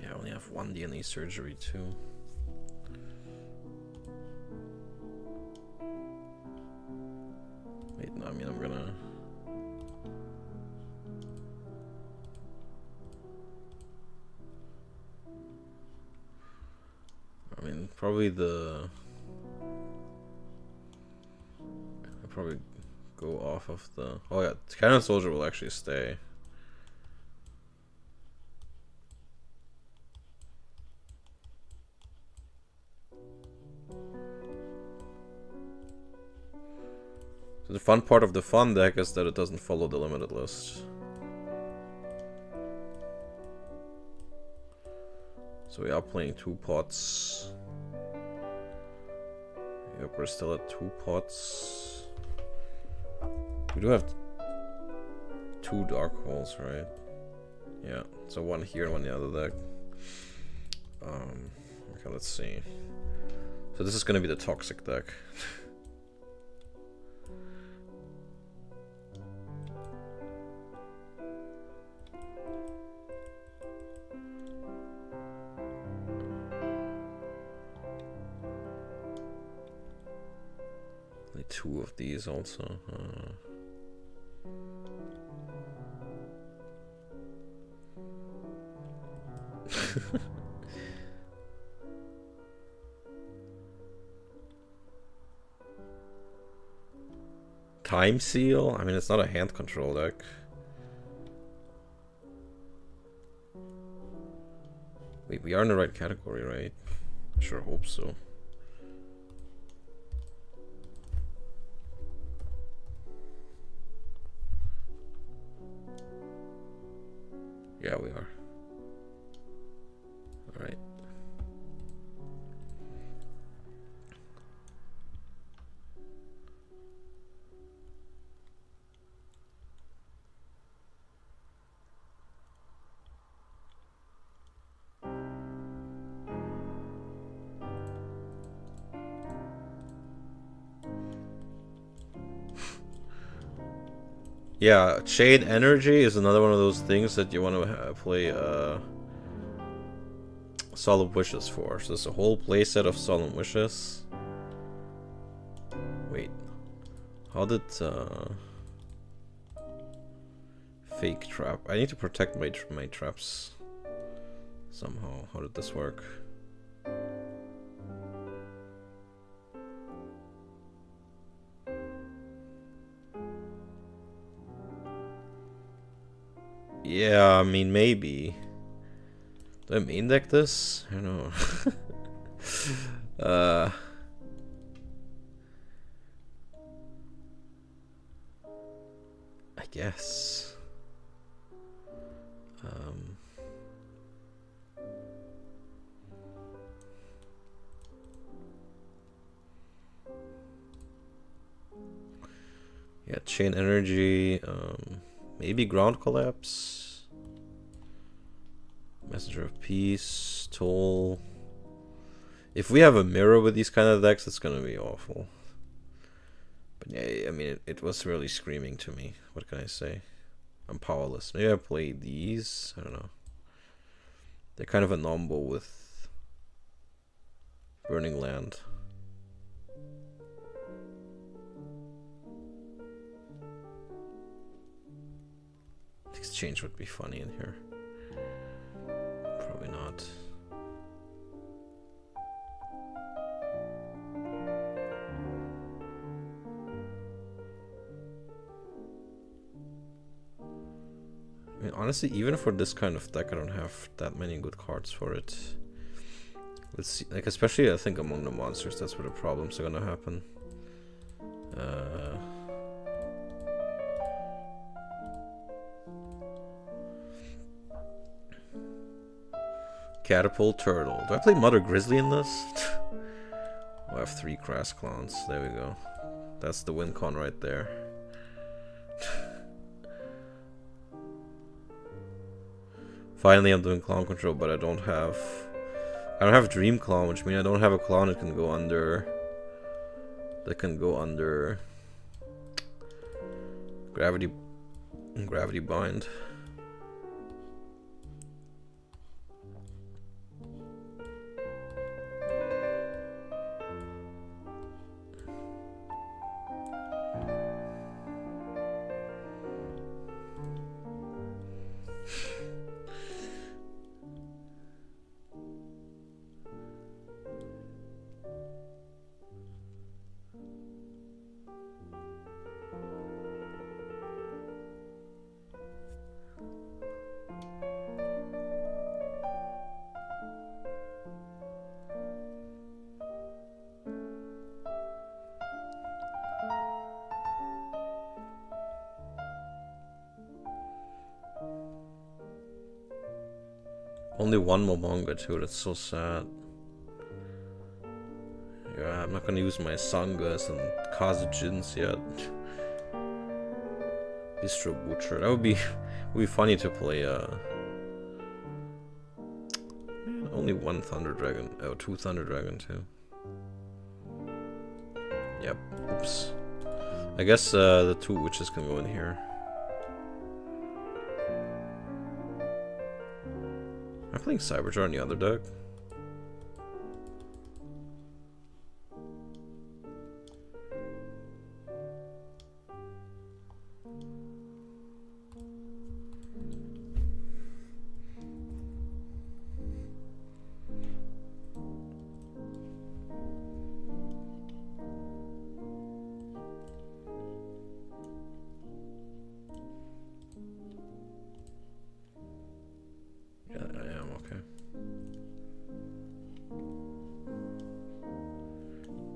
S1: Yeah, I only have 1 DNA surgery too. Wait, no, I mean, I'm gonna... I mean, probably the... I'll probably go off of the... Oh yeah, Cannon Soldier will actually stay. So the fun part of the fun deck is that it doesn't follow the limited list. So we are playing 2 pots. Yep, we're still at 2 pots. We do have 2 dark holes, right? Yeah, so 1 here and 1 in the other deck. Okay, let's see. So this is gonna be the toxic deck. Only 2 of these also. Time Seal? I mean, it's not a hand control deck. Wait, we are in the right category, right? I sure hope so. Yeah, we are. Alright. Yeah, Chain Energy is another one of those things that you want to play Solemn Wishes for. So there's a whole playset of Solemn Wishes. Wait, how did Fake Trap? I need to protect my traps somehow. How did this work? Yeah, I mean, maybe. Do I main deck this? I don't know. I guess. Yeah, Chain Energy, maybe Ground Collapse, Messenger of Peace, Toll. If we have a mirror with these kind of decks, it's gonna be awful. But yeah, I mean, it was really screaming to me. What can I say? I'm powerless. Maybe I play these. I don't know. They're kind of a nombo with Burning Land. Exchange would be funny in here. Probably not. I mean, honestly, even for this kind of deck, I don't have that many good cards for it. Let's see, like, especially I think among the monsters, that's where the problems are gonna happen. Catapult Turtle. Do I play Mother Grizzly in this? Oh, I have 3 Crass Clowns. There we go. That's the win con right there. Finally, I'm doing Clown Control, but I don't have Dream Clown, which means I don't have a clown that can go under. Gravity Bind. Only one Momonga too, that's so sad. Yeah, I'm not gonna use my Sangas and Kazujins yet. Bistro Butcher. That would be funny to play only one Thunder Dragon. Oh, 2 Thunder Dragon too. Yep. Oops. I guess the 2 witches can go in here. I'm playing Cyberjar on the other deck.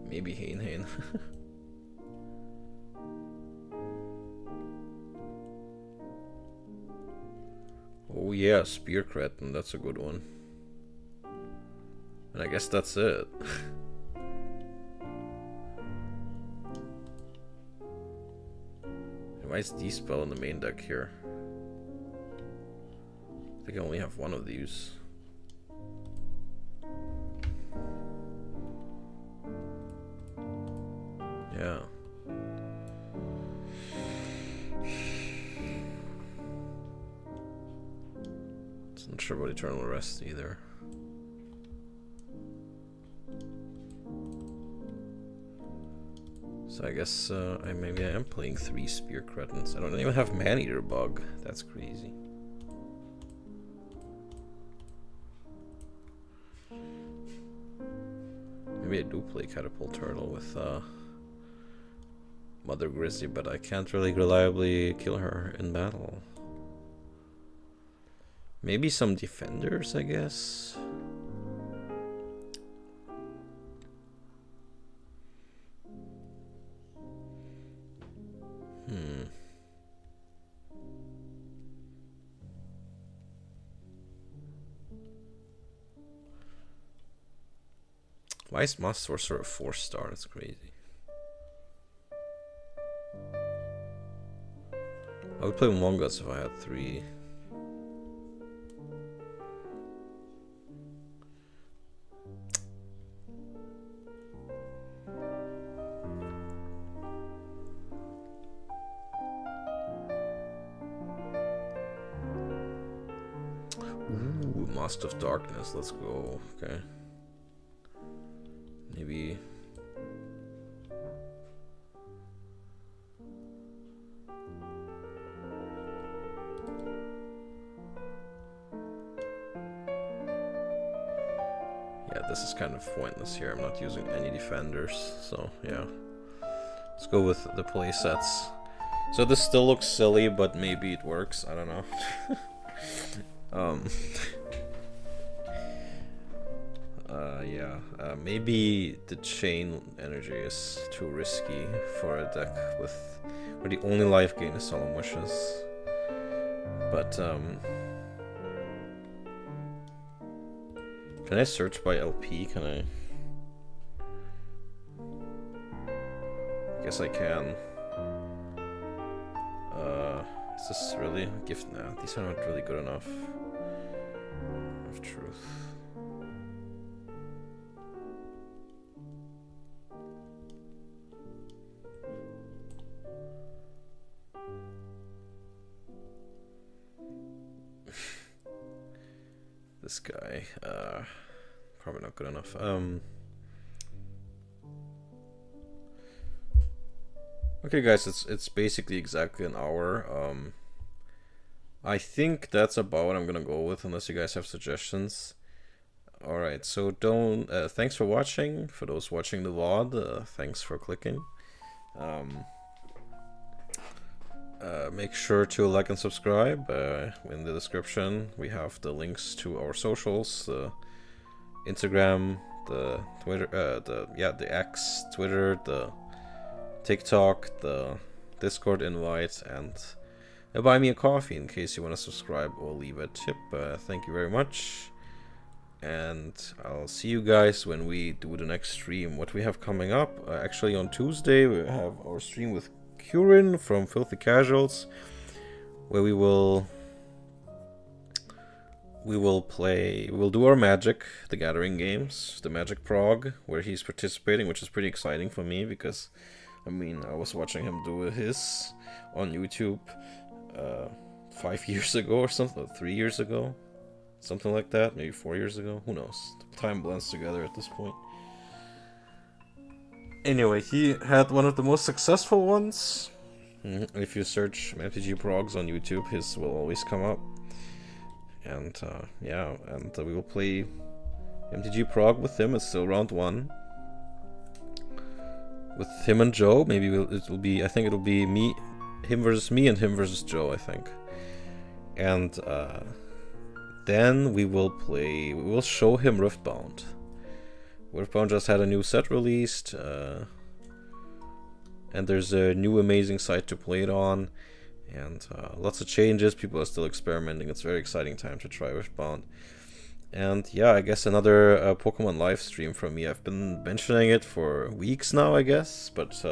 S1: Maybe Hain. Oh yeah, Spear Cretin, that's a good one. And I guess that's it. Why is D-Spell in the main deck here? I think I only have one of these. Yeah. Not sure about Eternal Rest either. So I guess maybe I am playing 3 Spear Cretins. I don't even have Man-Eater Bug. That's crazy. Maybe I do play Catapult Turtle with Mother Grizzly, but I can't really reliably kill her in battle. Maybe some defenders, I guess. Why is Master Sorcerer a 4-star? That's crazy. I would play Mongols if I had 3. Ooh, Master of Darkness. Let's go. Okay. Maybe. Yeah, this is kind of pointless here. I'm not using any defenders, so yeah. Let's go with the play sets. So this still looks silly, but maybe it works. I don't know. Yeah, maybe the chain energy is too risky for a deck with where the only life gain is Solemn Wishes. But can I search by LP? Can I? Guess I can. Is this really a gift? Nah, these are not really good enough. Of truth. This guy, probably not good enough. Okay, guys, it's basically exactly an hour. I think that's about what I'm gonna go with, unless you guys have suggestions. All right, so don't. Thanks for watching. For those watching the VOD, thanks for clicking. Make sure to like and subscribe. In the description we have the links to our socials, the Instagram, the Twitter, the X, Twitter, the TikTok, the Discord invite, and buy me a coffee in case you want to subscribe or leave a tip. Thank you very much, and I'll see you guys when we do the next stream. What we have coming up, actually on Tuesday we have our stream with Kurin from Filthy Casuals, where we will do our Magic the Gathering games, the Magic Prog, where he's participating, which is pretty exciting for me because I mean I was watching him do his on YouTube 5 years ago or something, 3 years ago, something like that, maybe 4 years ago, who knows, time blends together at this point. Anyway, he had one of the most successful ones. If you search MTG Progs on YouTube, his will always come up. And yeah, and we will play MTG Prog with him. It's still round 1. With him and Joe, maybe it will be. I think it'll be him versus me, and him versus Joe, I think. And then we will play. We will show him Riftbound. Riftbound just had a new set released, and there's a new amazing site to play it on, and lots of changes. People are still experimenting. It's a very exciting time to try Riftbound. And yeah, I guess another Pokemon live stream from me. I've been mentioning it for weeks now, I guess, but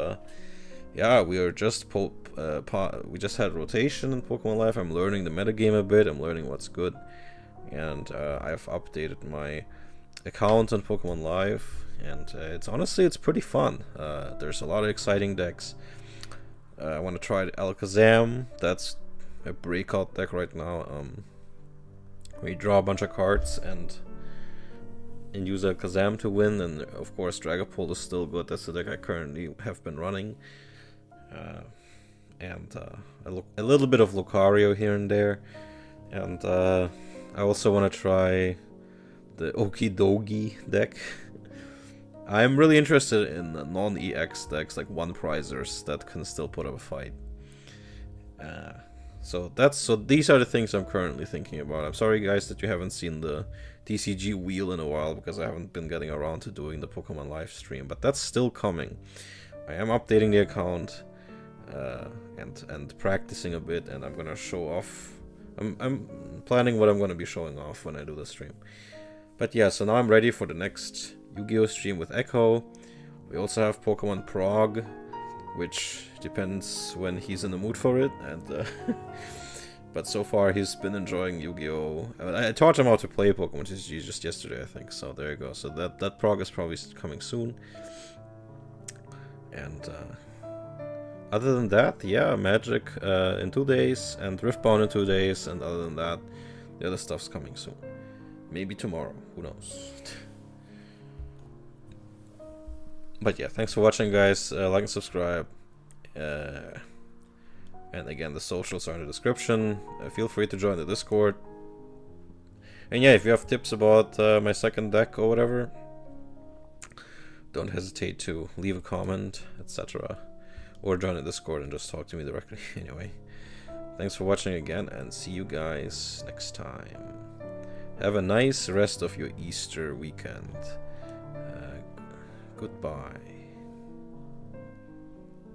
S1: yeah, we are just we just had rotation in Pokemon Live. I'm learning the metagame a bit. I'm learning what's good, and I've updated my account on Pokemon Live, and it's pretty fun. There's a lot of exciting decks. I want to try Alakazam. That's a breakout deck right now. We draw a bunch of cards and use a Kazam to win, and of course Dragapult is still good. That's the deck I currently have been running. And a little bit of Lucario here and there. And I also want to try the Okidogi deck. I'm really interested in non-EX decks, like one-prizers that can still put up a fight. So these are the things I'm currently thinking about. I'm sorry guys that you haven't seen the TCG wheel in a while, because I haven't been getting around to doing the Pokemon live stream, but that's still coming. I am updating the account and practicing a bit, and I'm gonna show off. I'm planning what I'm gonna be showing off when I do the stream. But yeah, so now I'm ready for the next Yu-Gi-Oh stream with Echo. We also have Pokemon Prague, which depends when he's in the mood for it, and but so far he's been enjoying Yu-Gi-Oh. I taught him how to play Pokemon TCG just yesterday, I think. So there you go. So that Prague is probably coming soon. And other than that, yeah, Magic in 2 days, and Riftbound in 2 days, and other than that, the other stuff's coming soon. Maybe tomorrow, who knows. But yeah, thanks for watching guys, like and subscribe. And again, the socials are in the description. Feel free to join the Discord. And yeah, if you have tips about my second deck or whatever, don't hesitate to leave a comment, etc. Or join the Discord and just talk to me directly. Anyway, thanks for watching again, and see you guys next time. Have a nice rest of your Easter weekend. Goodbye.